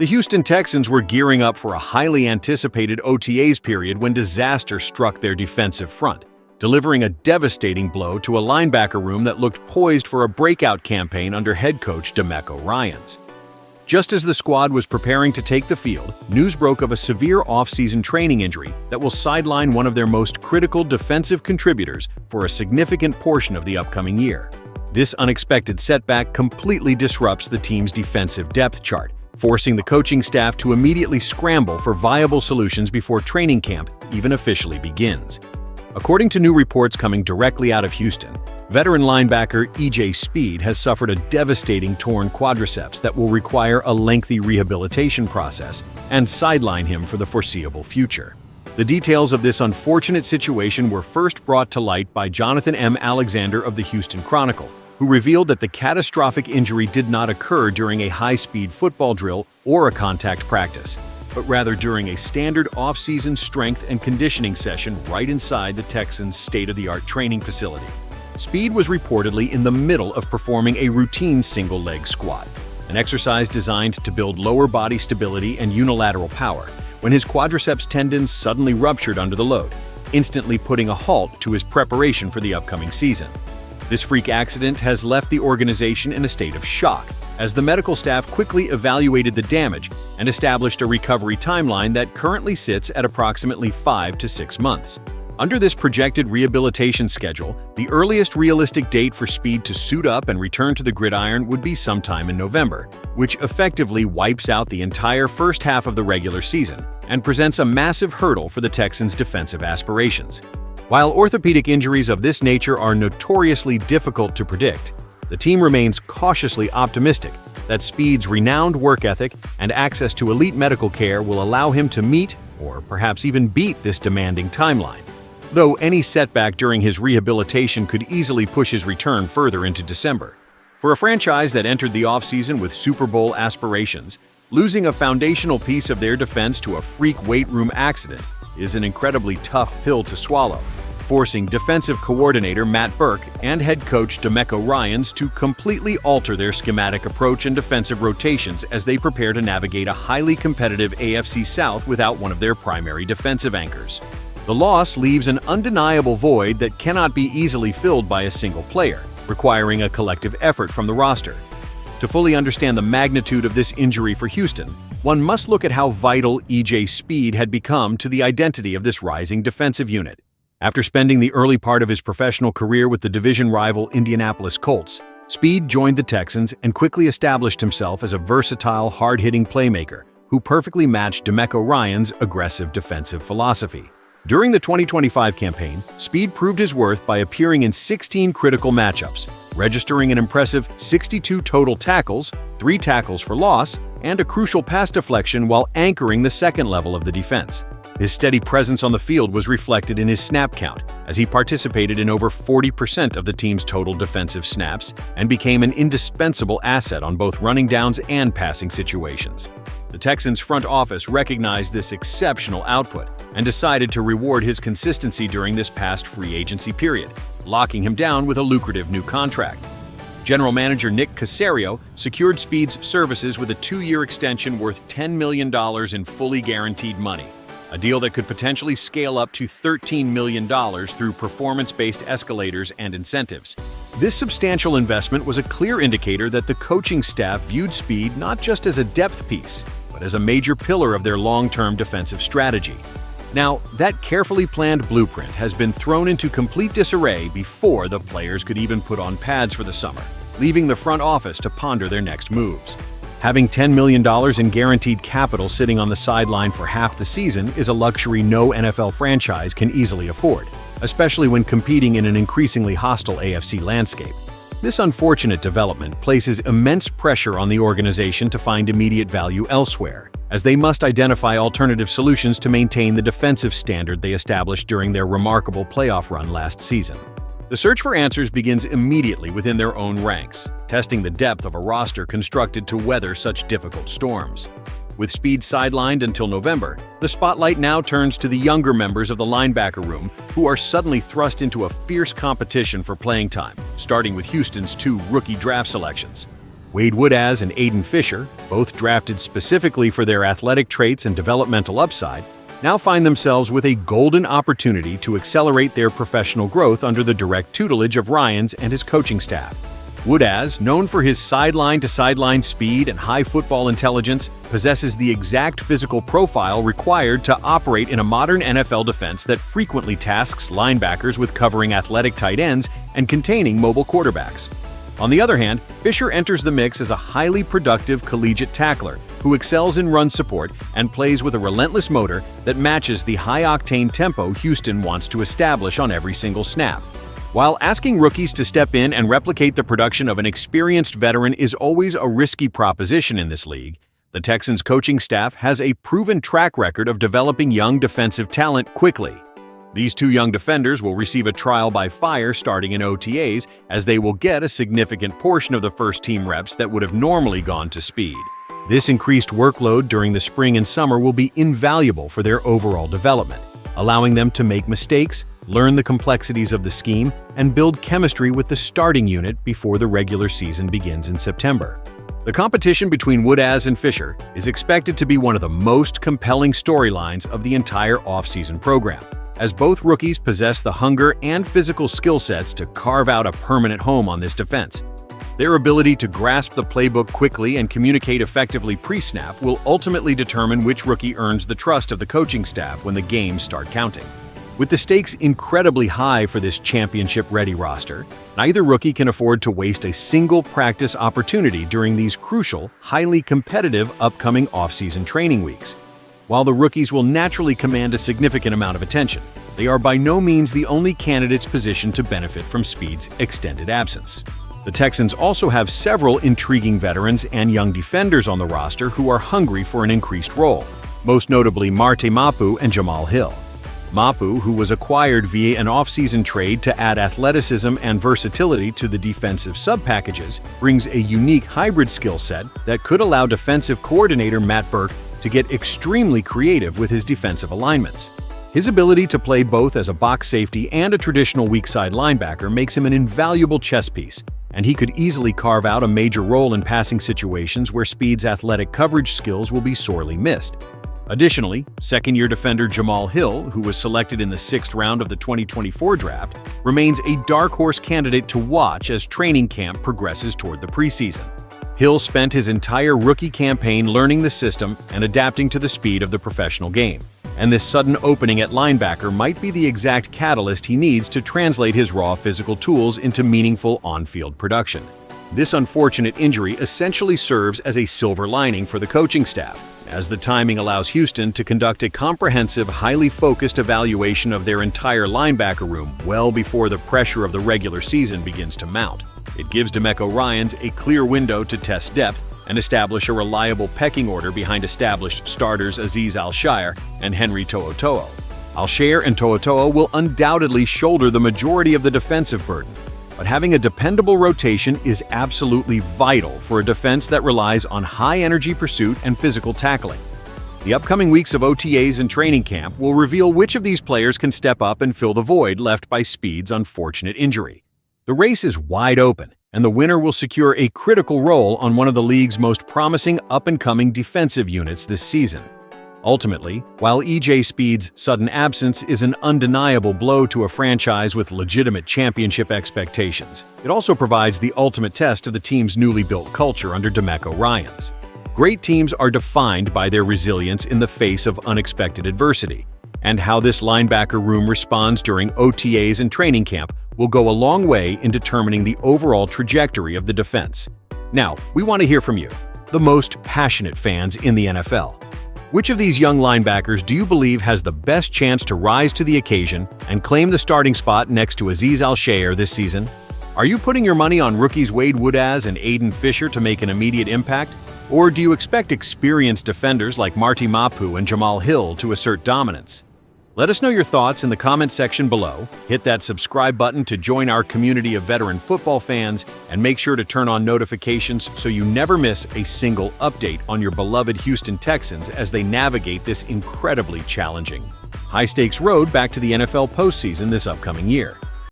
The Houston Texans were gearing up for a highly anticipated OTAs period when disaster struck their defensive front, delivering a devastating blow to a linebacker room that looked poised for a breakout campaign under head coach DeMeco Ryans. Just as the squad was preparing to take the field, news broke of a severe off-season training injury that will sideline one of their most critical defensive contributors for a significant portion of the upcoming year. This unexpected setback completely disrupts the team's defensive depth chart, forcing the coaching staff to immediately scramble for viable solutions before training camp even officially begins. According to new reports coming directly out of Houston, veteran linebacker E.J. Speed has suffered a devastating torn quadriceps that will require a lengthy rehabilitation process and sideline him for the foreseeable future. The details of this unfortunate situation were first brought to light by Jonathan M. Alexander of the Houston Chronicle, who revealed that the catastrophic injury did not occur during a high-speed football drill or a contact practice, but rather during a standard off-season strength and conditioning session right inside the Texans' state-of-the-art training facility. Speed was reportedly in the middle of performing a routine single-leg squat, an exercise designed to build lower body stability and unilateral power, when his quadriceps tendons suddenly ruptured under the load, instantly putting a halt to his preparation for the upcoming season. This freak accident has left the organization in a state of shock, as the medical staff quickly evaluated the damage and established a recovery timeline that currently sits at approximately 5 to 6 months. Under this projected rehabilitation schedule, the earliest realistic date for Speed to suit up and return to the gridiron would be sometime in November, which effectively wipes out the entire first half of the regular season and presents a massive hurdle for the Texans' defensive aspirations. While orthopedic injuries of this nature are notoriously difficult to predict, the team remains cautiously optimistic that Speed's renowned work ethic and access to elite medical care will allow him to meet, or perhaps even beat, this demanding timeline. Though any setback during his rehabilitation could easily push his return further into December. For a franchise that entered the offseason with Super Bowl aspirations, losing a foundational piece of their defense to a freak weight room accident is an incredibly tough pill to swallow, forcing defensive coordinator Matt Burke and head coach DeMeco Ryans to completely alter their schematic approach and defensive rotations as they prepare to navigate a highly competitive AFC South without one of their primary defensive anchors. The loss leaves an undeniable void that cannot be easily filled by a single player, requiring a collective effort from the roster. To fully understand the magnitude of this injury for Houston, one must look at how vital E.J. Speed had become to the identity of this rising defensive unit. After spending the early part of his professional career with the division rival Indianapolis Colts, Speed joined the Texans and quickly established himself as a versatile, hard-hitting playmaker who perfectly matched DeMeco Ryans' aggressive defensive philosophy. During the 2025 campaign, Speed proved his worth by appearing in 16 critical matchups, registering an impressive 62 total tackles, 3 tackles for loss, and a crucial pass deflection while anchoring the second level of the defense. His steady presence on the field was reflected in his snap count, as he participated in over 40% of the team's total defensive snaps and became an indispensable asset on both running downs and passing situations. The Texans' front office recognized this exceptional output and decided to reward his consistency during this past free agency period, locking him down with a lucrative new contract. General Manager Nick Caserio secured Speed's services with a 2-year extension worth $10 million in fully guaranteed money, a deal that could potentially scale up to $13 million through performance-based escalators and incentives. This substantial investment was a clear indicator that the coaching staff viewed Speed not just as a depth piece, but as a major pillar of their long-term defensive strategy. Now, that carefully planned blueprint has been thrown into complete disarray before the players could even put on pads for the summer, leaving the front office to ponder their next moves. Having $10 million in guaranteed capital sitting on the sideline for half the season is a luxury no NFL franchise can easily afford, especially when competing in an increasingly hostile AFC landscape. This unfortunate development places immense pressure on the organization to find immediate value elsewhere, as they must identify alternative solutions to maintain the defensive standard they established during their remarkable playoff run last season. The search for answers begins immediately within their own ranks, testing the depth of a roster constructed to weather such difficult storms. With Speed sidelined until November, the spotlight now turns to the younger members of the linebacker room who are suddenly thrust into a fierce competition for playing time, starting with Houston's 2 rookie draft selections. Wade Woodaz and Aiden Fisher, both drafted specifically for their athletic traits and developmental upside, now find themselves with a golden opportunity to accelerate their professional growth under the direct tutelage of Ryans and his coaching staff. Woodaz, known for his sideline-to-sideline speed and high football intelligence, possesses the exact physical profile required to operate in a modern NFL defense that frequently tasks linebackers with covering athletic tight ends and containing mobile quarterbacks. On the other hand, Fisher enters the mix as a highly productive collegiate tackler who excels in run support and plays with a relentless motor that matches the high-octane tempo Houston wants to establish on every single snap. While asking rookies to step in and replicate the production of an experienced veteran is always a risky proposition in this league, the Texans coaching staff has a proven track record of developing young defensive talent quickly. These two young defenders will receive a trial by fire starting in OTAs, as they will get a significant portion of the first-team reps that would have normally gone to speed. This increased workload during the spring and summer will be invaluable for their overall development, allowing them to make mistakes, learn the complexities of the scheme, and build chemistry with the starting unit before the regular season begins in September. The competition between Woodaz and Fisher is expected to be one of the most compelling storylines of the entire offseason program, as both rookies possess the hunger and physical skill sets to carve out a permanent home on this defense. Their ability to grasp the playbook quickly and communicate effectively pre-snap will ultimately determine which rookie earns the trust of the coaching staff when the games start counting. With the stakes incredibly high for this championship-ready roster, neither rookie can afford to waste a single practice opportunity during these crucial, highly competitive upcoming offseason training weeks. While the rookies will naturally command a significant amount of attention, they are by no means the only candidates positioned to benefit from Speed's extended absence. The Texans also have several intriguing veterans and young defenders on the roster who are hungry for an increased role, most notably Marte Mapu and Jamal Hill. Mapu, who was acquired via an offseason trade to add athleticism and versatility to the defensive sub-packages, brings a unique hybrid skill set that could allow defensive coordinator Matt Burke to get extremely creative with his defensive alignments. His ability to play both as a box safety and a traditional weak side linebacker makes him an invaluable chess piece, and he could easily carve out a major role in passing situations where Speed's athletic coverage skills will be sorely missed. Additionally, second-year defender Jamal Hill, who was selected in the 6th round of the 2024 draft, remains a dark horse candidate to watch as training camp progresses toward the preseason. Hill spent his entire rookie campaign learning the system and adapting to the speed of the professional game, and this sudden opening at linebacker might be the exact catalyst he needs to translate his raw physical tools into meaningful on-field production. This unfortunate injury essentially serves as a silver lining for the coaching staff, as the timing allows Houston to conduct a comprehensive, highly focused evaluation of their entire linebacker room well before the pressure of the regular season begins to mount. It gives DeMeco Ryans a clear window to test depth and establish a reliable pecking order behind established starters Azeez al-Shaair and Henry To'oTo'o. Al-Shaair and To'oTo'o will undoubtedly shoulder the majority of the defensive burden, but having a dependable rotation is absolutely vital for a defense that relies on high-energy pursuit and physical tackling. The upcoming weeks of OTAs and training camp will reveal which of these players can step up and fill the void left by Speed's unfortunate injury. The race is wide open, and the winner will secure a critical role on one of the league's most promising up-and-coming defensive units this season. Ultimately, while E.J. Speed's sudden absence is an undeniable blow to a franchise with legitimate championship expectations, it also provides the ultimate test of the team's newly built culture under DeMeco Ryans. Great teams are defined by their resilience in the face of unexpected adversity, and how this linebacker room responds during OTAs and training camp will go a long way in determining the overall trajectory of the defense. Now, we want to hear from you, the most passionate fans in the NFL. Which of these young linebackers do you believe has the best chance to rise to the occasion and claim the starting spot next to Azeez al-Shaair this season? Are you putting your money on rookies Wade Woodaz and Aiden Fisher to make an immediate impact? Or do you expect experienced defenders like Marte Mapu and Jamal Hill to assert dominance? Let us know your thoughts in the comment section below, hit that subscribe button to join our community of veteran football fans, and make sure to turn on notifications so you never miss a single update on your beloved Houston Texans as they navigate this incredibly challenging, high-stakes road back to the NFL postseason this upcoming year.